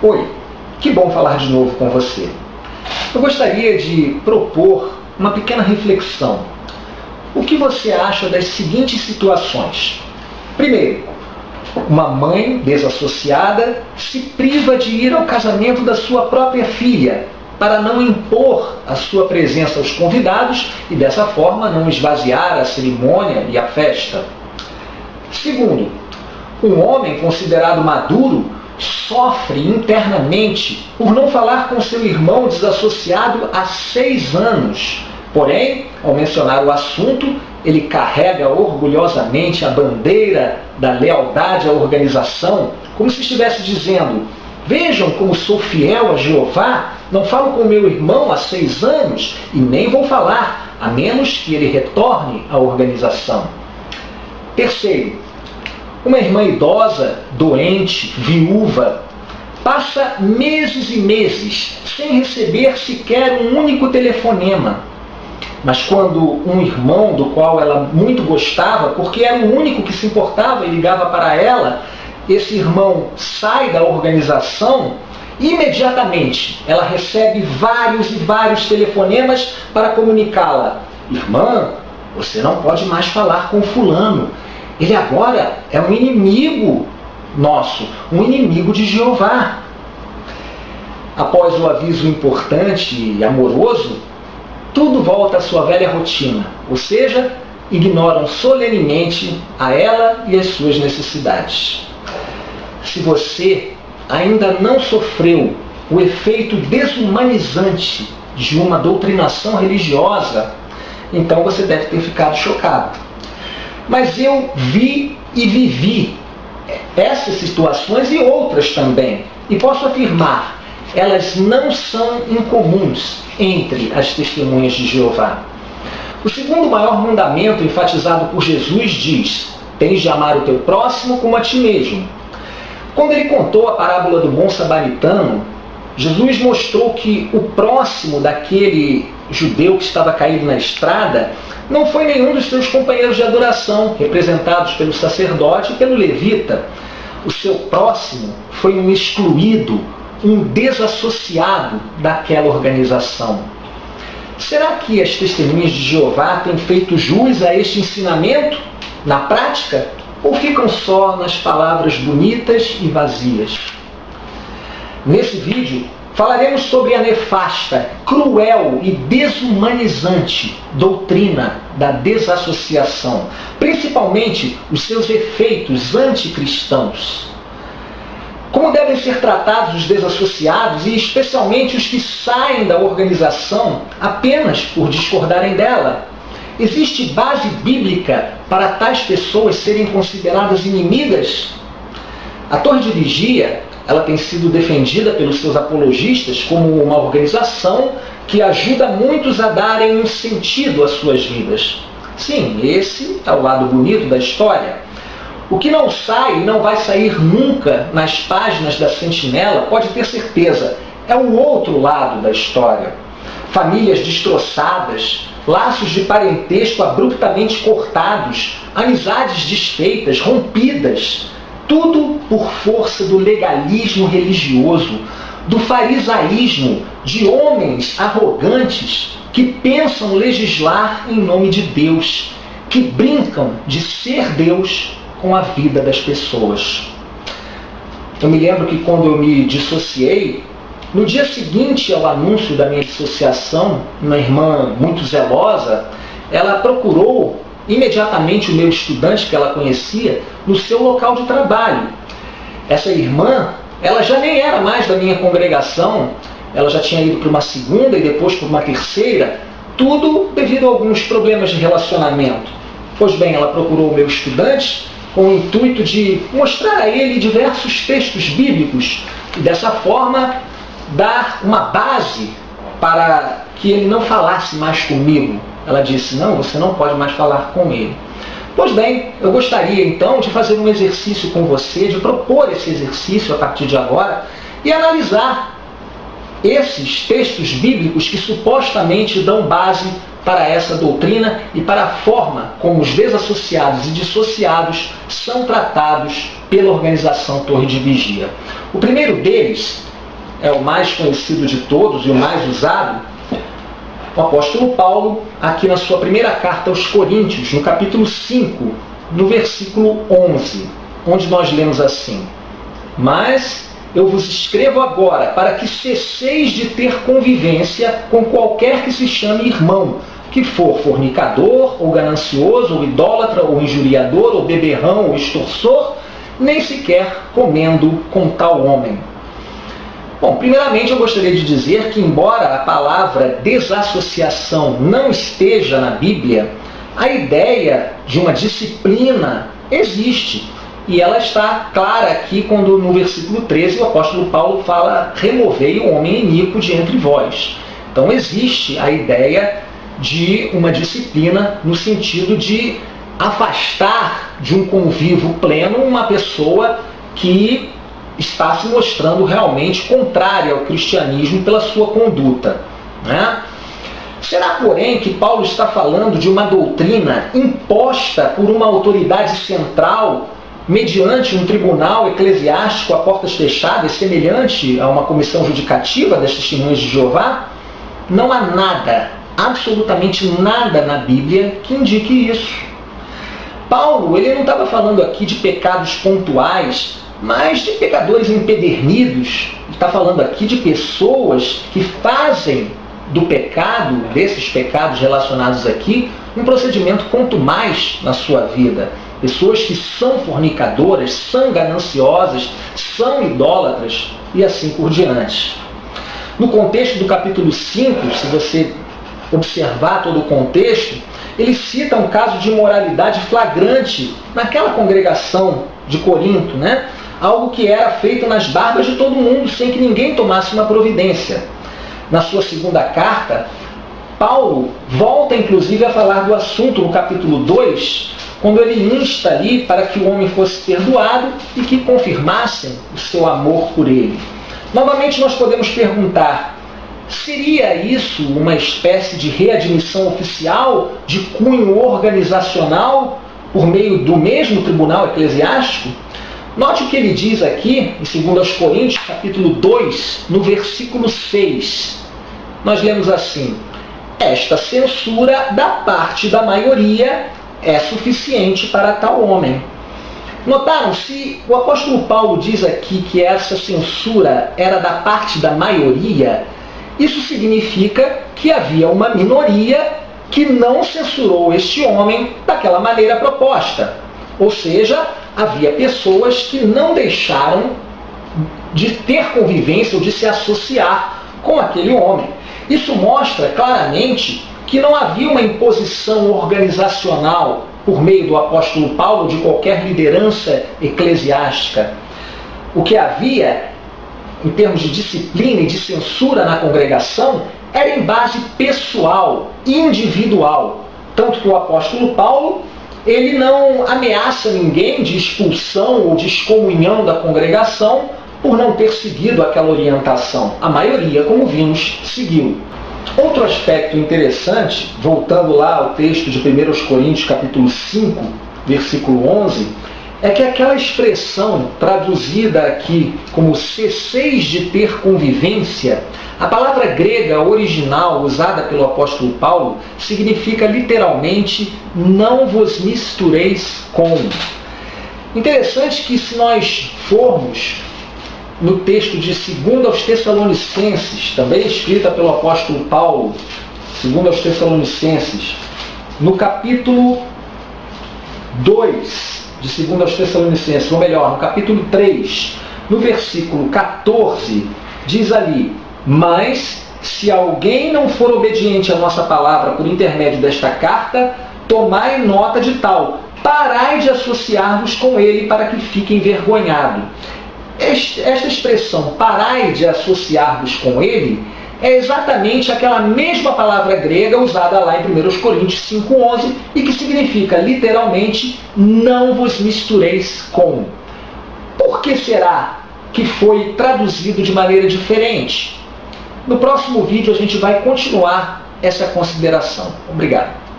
Oi, que bom falar de novo com você. Eu gostaria de propor uma pequena reflexão. O que você acha das seguintes situações? Primeiro, uma mãe desassociada se priva de ir ao casamento da sua própria filha para não impor a sua presença aos convidados e dessa forma não esvaziar a cerimônia e a festa. Segundo, um homem considerado maduro sofre internamente por não falar com seu irmão desassociado há 6 anos. Porém, ao mencionar o assunto, ele carrega orgulhosamente a bandeira da lealdade à organização, como se estivesse dizendo: vejam como sou fiel a Jeová, não falo com meu irmão há 6 anos e nem vou falar, a menos que ele retorne à organização. Terceiro, uma irmã idosa, doente, viúva, passa meses e meses sem receber sequer um único telefonema. Mas quando um irmão do qual ela muito gostava, porque era o único que se importava e ligava para ela, esse irmão sai da organização, imediatamente ela recebe vários e vários telefonemas para comunicá-la: irmã, você não pode mais falar com fulano. Ele agora é um inimigo nosso, um inimigo de Jeová. Após o aviso importante e amoroso, tudo volta à sua velha rotina, ou seja, ignoram solenemente a ela e as suas necessidades. Se você ainda não sofreu o efeito desumanizante de uma doutrinação religiosa, então você deve ter ficado chocado. Mas eu vi e vivi essas situações e outras também. E posso afirmar, elas não são incomuns entre as testemunhas de Jeová. O segundo maior mandamento enfatizado por Jesus diz: tens de amar o teu próximo como a ti mesmo. Quando ele contou a parábola do bom samaritano, Jesus mostrou que o próximo daquele judeu que estava caído na estrada não foi nenhum dos seus companheiros de adoração, representados pelo sacerdote e pelo levita. O seu próximo foi um excluído, um desassociado daquela organização. Será que as testemunhas de Jeová têm feito jus a este ensinamento na prática? Ou ficam só nas palavras bonitas e vazias? Nesse vídeo, falaremos sobre a nefasta, cruel e desumanizante doutrina da desassociação, principalmente os seus efeitos anticristãos. Como devem ser tratados os desassociados e especialmente os que saem da organização apenas por discordarem dela? Existe base bíblica para tais pessoas serem consideradas inimigas? A Torre de Vigia, ela tem sido defendida pelos seus apologistas como uma organização que ajuda muitos a darem um sentido às suas vidas. Sim, esse é o lado bonito da história. O que não sai e não vai sair nunca nas páginas da Sentinela, pode ter certeza, é o outro lado da história. Famílias destroçadas, laços de parentesco abruptamente cortados, amizades desfeitas, rompidas, tudo por força do legalismo religioso, do farisaísmo de homens arrogantes que pensam legislar em nome de Deus, que brincam de ser Deus com a vida das pessoas. Eu me lembro que quando eu me dissociei, no dia seguinte ao anúncio da minha dissociação, uma irmã muito zelosa, ela procurou imediatamente o meu estudante que ela conhecia no seu local de trabalho. Essa irmã, ela já nem era mais da minha congregação, ela já tinha ido para uma segunda e depois para uma terceira, tudo devido a alguns problemas de relacionamento. Pois bem, ela procurou o meu estudante com o intuito de mostrar a ele diversos textos bíblicos e dessa forma dar uma base para que ele não falasse mais comigo. Ela disse: não, você não pode mais falar com ele. Pois bem, eu gostaria então de fazer um exercício com você, de propor esse exercício a partir de agora e analisar esses textos bíblicos que supostamente dão base para essa doutrina e para a forma como os desassociados e dissociados são tratados pela organização Torre de Vigia. O primeiro deles é o mais conhecido de todos e o mais usado, o apóstolo Paulo, aqui na sua primeira carta aos Coríntios, no capítulo 5, no versículo 11, onde nós lemos assim: mas eu vos escrevo agora para que cesseis de ter convivência com qualquer que se chame irmão, que for fornicador, ou ganancioso, ou idólatra, ou injuriador, ou beberrão, ou extorsor, nem sequer comendo com tal homem. Bom, primeiramente eu gostaria de dizer que, embora a palavra desassociação não esteja na Bíblia, a ideia de uma disciplina existe. E ela está clara aqui quando no versículo 13 o apóstolo Paulo fala: removei o homem iníquo de entre vós. Então existe a ideia de uma disciplina no sentido de afastar de um convívio pleno uma pessoa que está se mostrando realmente contrária ao cristianismo pela sua conduta, né? Será, porém, que Paulo está falando de uma doutrina imposta por uma autoridade central mediante um tribunal eclesiástico a portas fechadas, semelhante a uma comissão judicativa das testemunhas de Jeová? Não há nada, absolutamente nada na Bíblia que indique isso. Paulo, ele não estava falando aqui de pecados pontuais, mas de pecadores empedernidos. Ele está falando aqui de pessoas que fazem do pecado, desses pecados relacionados aqui, um procedimento contumaz na sua vida. Pessoas que são fornicadoras, são gananciosas, são idólatras e assim por diante. No contexto do capítulo 5, se você observar todo o contexto, ele cita um caso de imoralidade flagrante naquela congregação de Corinto, né? Algo que era feito nas barbas de todo mundo, sem que ninguém tomasse uma providência. Na sua segunda carta, Paulo volta inclusive a falar do assunto no capítulo 2, quando ele insta ali para que o homem fosse perdoado e que confirmassem o seu amor por ele. Novamente nós podemos perguntar: seria isso uma espécie de readmissão oficial de cunho organizacional por meio do mesmo tribunal eclesiástico? Note o que ele diz aqui, em 2 Coríntios, capítulo 2, no versículo 6. Nós lemos assim: esta censura da parte da maioria é suficiente para tal homem. Notaram? Se o apóstolo Paulo diz aqui que essa censura era da parte da maioria, isso significa que havia uma minoria que não censurou este homem daquela maneira proposta. Ou seja, havia pessoas que não deixaram de ter convivência ou de se associar com aquele homem. Isso mostra claramente que não havia uma imposição organizacional por meio do apóstolo Paulo de qualquer liderança eclesiástica. O que havia, em termos de disciplina e de censura na congregação, era em base pessoal, individual. Tanto que o apóstolo Paulo, ele não ameaça ninguém de expulsão ou de excomunhão da congregação por não ter seguido aquela orientação. A maioria, como vimos, seguiu. Outro aspecto interessante, voltando lá ao texto de 1 Coríntios capítulo 5, versículo 11, é que aquela expressão traduzida aqui como cesseis de ter convivência, a palavra grega original usada pelo apóstolo Paulo significa literalmente não vos mistureis com. Interessante que, se nós formos no texto de 2 aos Tessalonicenses, também escrita pelo apóstolo Paulo, 2 aos Tessalonicenses, no capítulo 2 de 2 aos Tessalonicenses, ou melhor, no capítulo 3, no versículo 14, diz ali: mas se alguém não for obediente à nossa palavra por intermédio desta carta, tomai nota de tal, parai de associar-vos com ele para que fique envergonhado. Esta expressão, parai de associar-vos com ele, é exatamente aquela mesma palavra grega usada lá em 1 Coríntios 5,11 e que significa literalmente não vos mistureis com. Por que será que foi traduzido de maneira diferente? No próximo vídeo a gente vai continuar essa consideração. Obrigado.